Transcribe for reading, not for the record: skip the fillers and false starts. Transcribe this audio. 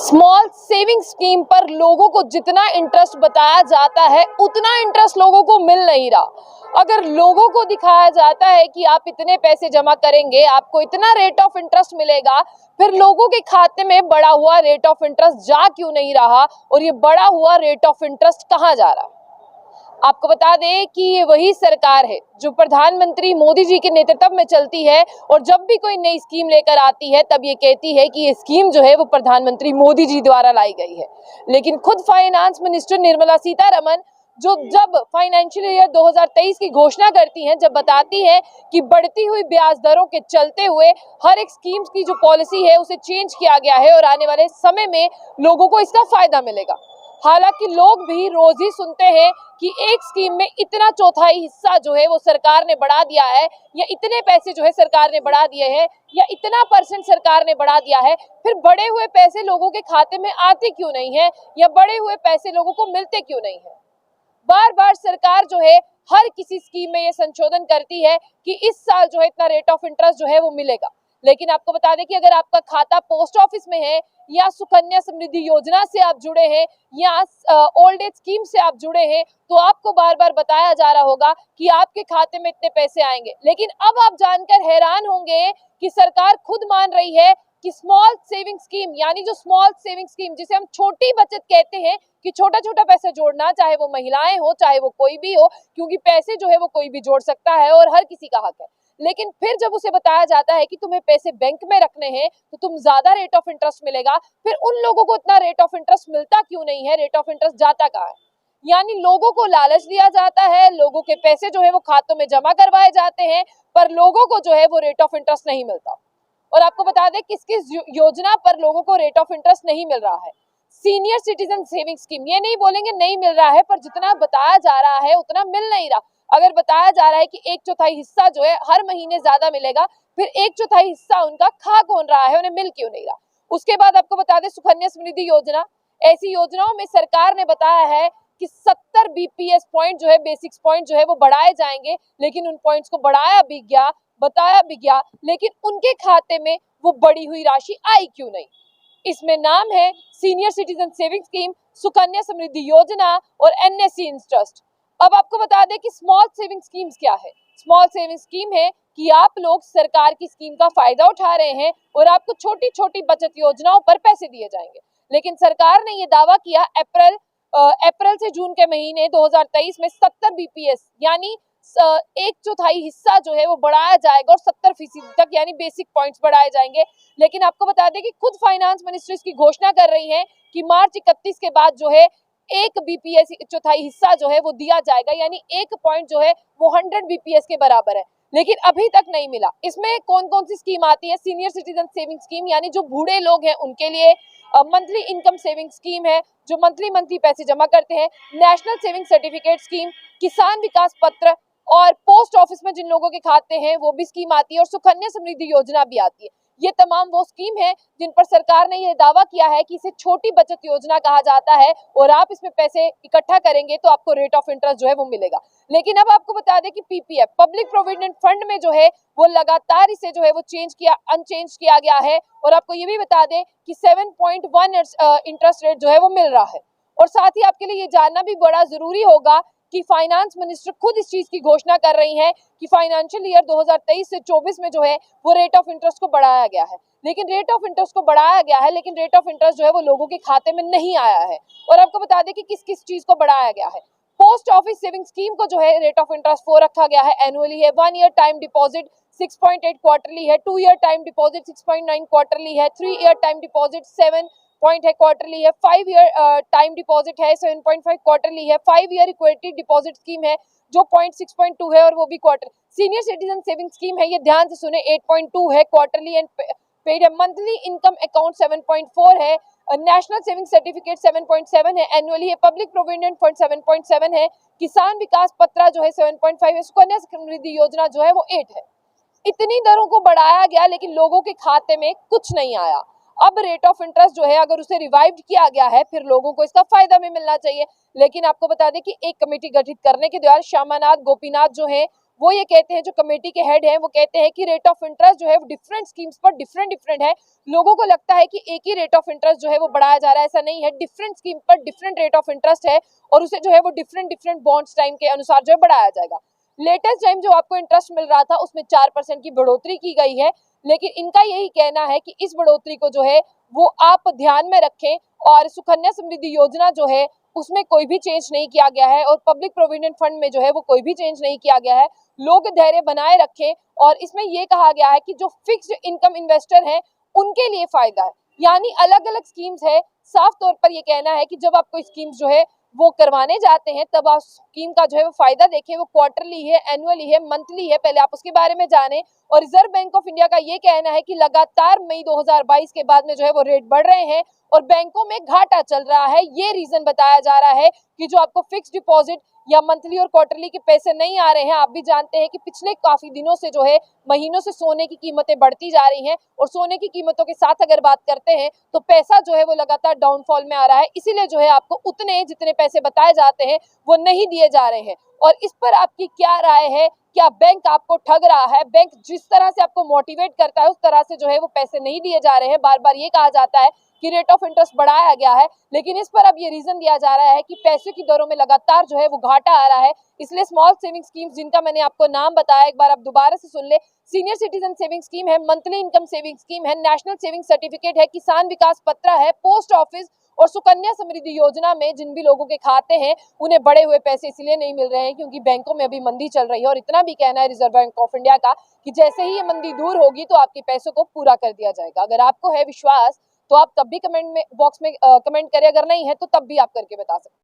Small saving scheme पर लोगों को जितना इंटरेस्ट बताया जाता है उतना इंटरेस्ट लोगों को मिल नहीं रहा। अगर लोगों को दिखाया जाता है कि आप इतने पैसे जमा करेंगे आपको इतना रेट ऑफ इंटरेस्ट मिलेगा, फिर लोगों के खाते में बढ़ा हुआ रेट ऑफ इंटरेस्ट जा क्यों नहीं रहा और ये बढ़ा हुआ रेट ऑफ इंटरेस्ट कहाँ जा रहा? आपको बता दें कि ये वही सरकार है जो प्रधानमंत्री मोदी जी के नेतृत्व में चलती है और जब भी कोई नई स्कीम लेकर आती है तब ये कहती है कि ये स्कीम जो है वो प्रधानमंत्री मोदी जी द्वारा लाई गई है। लेकिन खुद फाइनेंस मिनिस्टर निर्मला सीतारमण जो जब फाइनेंशियल ईयर 2023 की घोषणा करती हैं, जब बताती है कि बढ़ती हुई ब्याज दरों के चलते हुए हर एक स्कीम की जो पॉलिसी है उसे चेंज किया गया है और आने वाले समय में लोगों को इसका फायदा मिलेगा। हालांकि लोग भी रोज ही सुनते हैं कि एक स्कीम में इतना चौथाई हिस्सा जो है वो सरकार ने बढ़ा दिया है, या इतने पैसे जो है सरकार ने बढ़ा दिए हैं, या इतना % सरकार ने बढ़ा दिया है। फिर बढ़े हुए पैसे लोगों के खाते में आते क्यों नहीं है, या बढ़े हुए पैसे लोगों को मिलते क्यों नहीं है? बार बार सरकार जो है हर किसी स्कीम में ये संशोधन करती है कि इस साल जो है इतना रेट ऑफ इंटरेस्ट जो है वो मिलेगा। लेकिन आपको बता दें कि अगर आपका खाता पोस्ट ऑफिस में है या सुकन्या समृद्धि योजना से आप जुड़े हैं या ओल्ड एज स्कीम से आप जुड़े हैं, तो आपको बार बार बताया जा रहा होगा कि आपके खाते में इतने पैसे आएंगे। लेकिन अब आप जानकर हैरान होंगे कि सरकार खुद मान रही है कि स्मॉल सेविंग स्कीम, यानी जो स्मॉल सेविंग स्कीम जिसे हम छोटी बचत कहते हैं, कि छोटा छोटा पैसा जोड़ना, चाहे वो महिलाएं हो चाहे वो कोई भी हो, क्योंकि पैसे जो है वो कोई भी जोड़ सकता है और हर किसी का हक है। लेकिन फिर जब उसे बताया जाता है कि तुम्हें पैसे बैंक में रखने हैं तो तुम ज्यादा रेट ऑफ इंटरेस्ट मिलेगा, फिर उन लोगों को इतना रेट ऑफ इंटरेस्ट मिलता क्यों नहीं है, रेट ऑफ इंटरेस्ट जाता कहाँ है? यानी लोगों को लालच दिया जाता है, लोगों के पैसे जो है वो खातों में जमा करवाए जाते हैं, पर लोगों को जो है वो रेट ऑफ इंटरेस्ट नहीं मिलता। और आपको बता दें किस किस योजना पर लोगों को रेट ऑफ इंटरेस्ट नहीं मिल रहा है। सीनियर सिटीजन सेविंग स्कीम, ये नहीं बोलेंगे नहीं मिल रहा है, पर जितना बताया जा रहा है उतना मिल नहीं रहा। अगर बताया जा रहा है कि 1/4 हिस्सा जो है हर महीने ज्यादा मिलेगा, फिर 1/4 हिस्सा उनका खा कौन रहा है, उन्हें मिल क्यों नहीं रहा? उसके बाद आपको बता दें सुकन्या समृद्धि योजना, ऐसी योजनाओं में सरकार ने बताया है कि 70 BPS पॉइंट जो है, बेसिक्स पॉइंट जो है वो बढ़ाए जाएंगे। लेकिन उन पॉइंट्स को बढ़ाया भी गया, बताया भी गया, लेकिन उनके खाते में वो बढ़ी हुई राशि आई क्यों नहीं? इसमें नाम है senior citizen saving scheme, Sukanya Samriddhi Yojana और NSC इंटरेस्ट। अब आपको बता दें कि स्मॉल सेविंग स्कीम्स क्या है। स्मॉल सेविंग स्कीम है कि आप लोग सरकार की स्कीम का फायदा उठा रहे हैं और आपको छोटी छोटी बचत योजनाओं पर पैसे दिए जाएंगे। लेकिन सरकार ने ये दावा किया अप्रैल से जून के महीने 2023 में 70 BPS यानी 1/4 हिस्सा जो है वो बढ़ाया जाएगा और 70% तक यानी बेसिक पॉइंट्स बढ़ाए जाएंगे। लेकिन आपको बता दें कि खुद फाइनेंस मिनिस्ट्री इसकी घोषणा कर रही है कि मार्च 31 के बाद जो है 1 BPS 1/4 हिस्सा जो है वो दिया जाएगा, यानी 1 पॉइंट जो है वो 100 BPS के बराबर है। लेकिन अभी तक नहीं मिला। इसमें कौन कौन सी स्कीम आती है? सीनियर सिटीजन सेविंग स्कीम, यानी जो बूढ़े लोग हैं उनके लिए। मंथली इनकम सेविंग स्कीम है जो मंथली पैसे जमा करते हैं। नेशनल सेविंग सर्टिफिकेट स्कीम, किसान विकास पत्र, और पोस्ट ऑफिस में जिन लोगों के खाते हैं वो भी स्कीम आती है, और सुकन्या समृद्धि योजना भी आती है। ये तमाम वो स्कीम है जिन पर सरकार ने यह दावा किया है कि इसे छोटी बचत योजना कहा जाता है और आप इसमें पैसे इकट्ठा करेंगे तो आपको रेट ऑफ इंटरेस्ट जो है वो मिलेगा। लेकिन अब आपको बता दें कि PPF पब्लिक प्रोविडेंट फंड में जो है वो लगातार इसे जो है वो अनचेंज किया गया है। और आपको ये भी बता दें कि 7.1 इंटरेस्ट रेट जो है वो मिल रहा है। और साथ ही आपके लिए ये जानना भी बड़ा जरूरी होगा कि फाइनेंस मिनिस्टर खुद इस चीज की घोषणा कर रही हैं कि फाइनेंशियल ईयर 2023 से 24 में जो है वो रेट ऑफ इंटरेस्ट को बढ़ाया गया है। लेकिन रेट ऑफ इंटरेस्ट को बढ़ाया गया है, लेकिन रेट ऑफ इंटरेस्ट जो है वो लोगों के खाते में नहीं आया है। और आपको बता दें कि किस किस चीज को बढ़ाया गया है। पोस्ट ऑफिस सेविंग स्कीम को जो है रेट ऑफ इंटरेस्ट 4 रखा गया है, एनुअली है। 1 ईयर टाइम डिपॉजिट 6.8 क्वार्टरली है, 2 ईयर टाइम डिपॉजिट 6.9 क्वार्टरली है, 3 ईयर टाइम डिपॉजिट 7 पॉइंट है क्वार्टरली है, 5 ईयर टाइम डिपॉजिट है 7.5 क्वार्टरली है, 5 ईयर इक्विटी डिपॉजिट स्कीम है जो 0.6.2 है और वो भी quarter. Senior citizen saving scheme है, ये ध्यान से सुने, 8.2 है क्वार्टरली एंड पेड है। मंथली इनकम अकाउंट 7.4 है, नेशनल सेविंग सर्टिफिकेट 7.7 है, एनुअली है। पब्लिक प्रोविडेंट फंड 7.7 है, किसान विकास पत्र जो है 7.5 है, सुकन्या समृद्धि योजना जो है वो 8 है। इतनी दरों को बढ़ाया गया लेकिन लोगों के खाते में कुछ नहीं आया। अब रेट ऑफ इंटरेस्ट जो है अगर उसे रिवाइव किया गया है फिर लोगों को इसका फायदा भी मिलना चाहिए। लेकिन आपको बता दें कि एक कमेटी गठित करने के द्वारा श्यामानाथ गोपीनाथ जो है वो ये कहते हैं, जो कमेटी के हेड हैं वो कहते हैं कि रेट ऑफ इंटरेस्ट जो है वो डिफरेंट स्कीम्स पर डिफरेंट है। लोगों को लगता है कि एक ही रेट ऑफ इंटरेस्ट जो है वो बढ़ाया जा रहा है, ऐसा नहीं है। डिफरेंट स्कीम पर डिफरेंट रेट ऑफ इंटरेस्ट है और उसे जो है वो डिफरेंट बॉन्ड्स टाइम के अनुसार जो है बढ़ाया जाएगा। लेटेस्ट टाइम जो आपको इंटरेस्ट मिल रहा था उसमें 4% की बढ़ोतरी की गई है, लेकिन इनका यही कहना है कि इस बढ़ोतरी को जो है वो आप ध्यान में रखें और सुकन्या समृद्धि योजना जो है उसमें कोई भी चेंज नहीं किया गया है और पब्लिक प्रोविडेंट फंड में जो है वो कोई भी चेंज नहीं किया गया है। लोग धैर्य बनाए रखें और इसमें यह कहा गया है कि जो फिक्स्ड इनकम इन्वेस्टर हैं उनके लिए फायदा है, यानी अलग अलग स्कीम्स है। साफ तौर पर यह कहना है कि जब आप कोई स्कीम्स जो है वो करवाने जाते हैं तब आप स्कीम का जो है वो फायदा देखें, वो क्वार्टरली है, एनुअली है, मंथली है, पहले आप उसके बारे में जानें। और रिजर्व बैंक ऑफ इंडिया का ये कहना है कि लगातार मई 2022 के बाद में जो है वो रेट बढ़ रहे हैं और बैंकों में घाटा चल रहा है। ये रीजन बताया जा रहा है कि जो आपको फिक्स डिपॉजिट या मंथली और क्वार्टरली के पैसे नहीं आ रहे हैं। आप भी जानते हैं कि पिछले काफी दिनों से जो है महीनों से सोने की कीमतें बढ़ती जा रही हैं और सोने की कीमतों के साथ अगर बात करते हैं तो पैसा जो है वो लगातार डाउनफॉल में आ रहा है, इसीलिए जो है आपको उतने जितने पैसे बताए जाते हैं वो नहीं दिए जा रहे हैं। और इस पर आपकी क्या राय है? क्या बैंक आपको ठग रहा है? बैंक जिस तरह से आपको मोटिवेट करता है उस तरह से जो है वो पैसे नहीं दिए जा रहे हैं। बार बार ये कहा जाता है कि रेट ऑफ इंटरेस्ट बढ़ाया गया है, लेकिन इस पर अब ये रीजन दिया जा रहा है कि पैसे की दरों में लगातार जो है वो घाटा आ रहा है। इसलिए स्मॉल सेविंग स्कीम्स जिनका मैंने आपको नाम बताया, एक बार आप दोबारा से सुन ले। सीनियर सिटीजन सेविंग स्कीम है, मंथली इनकम सेविंग स्कीम है, नेशनल सेविंग सर्टिफिकेट है, किसान विकास पत्र है, पोस्ट ऑफिस और सुकन्या समृद्धि योजना में जिन भी लोगों के खाते हैं उन्हें बढ़े हुए पैसे इसलिए नहीं मिल रहे हैं क्योंकि बैंकों में अभी मंदी चल रही है। और इतना भी कहना है रिजर्व बैंक ऑफ इंडिया का कि जैसे ही ये मंदी दूर होगी तो आपके पैसों को पूरा कर दिया जाएगा। अगर आपको है विश्वास तो आप तब भी कमेंट में बॉक्स में कमेंट करें, अगर नहीं है तो तब भी आप करके बता सकते हैं।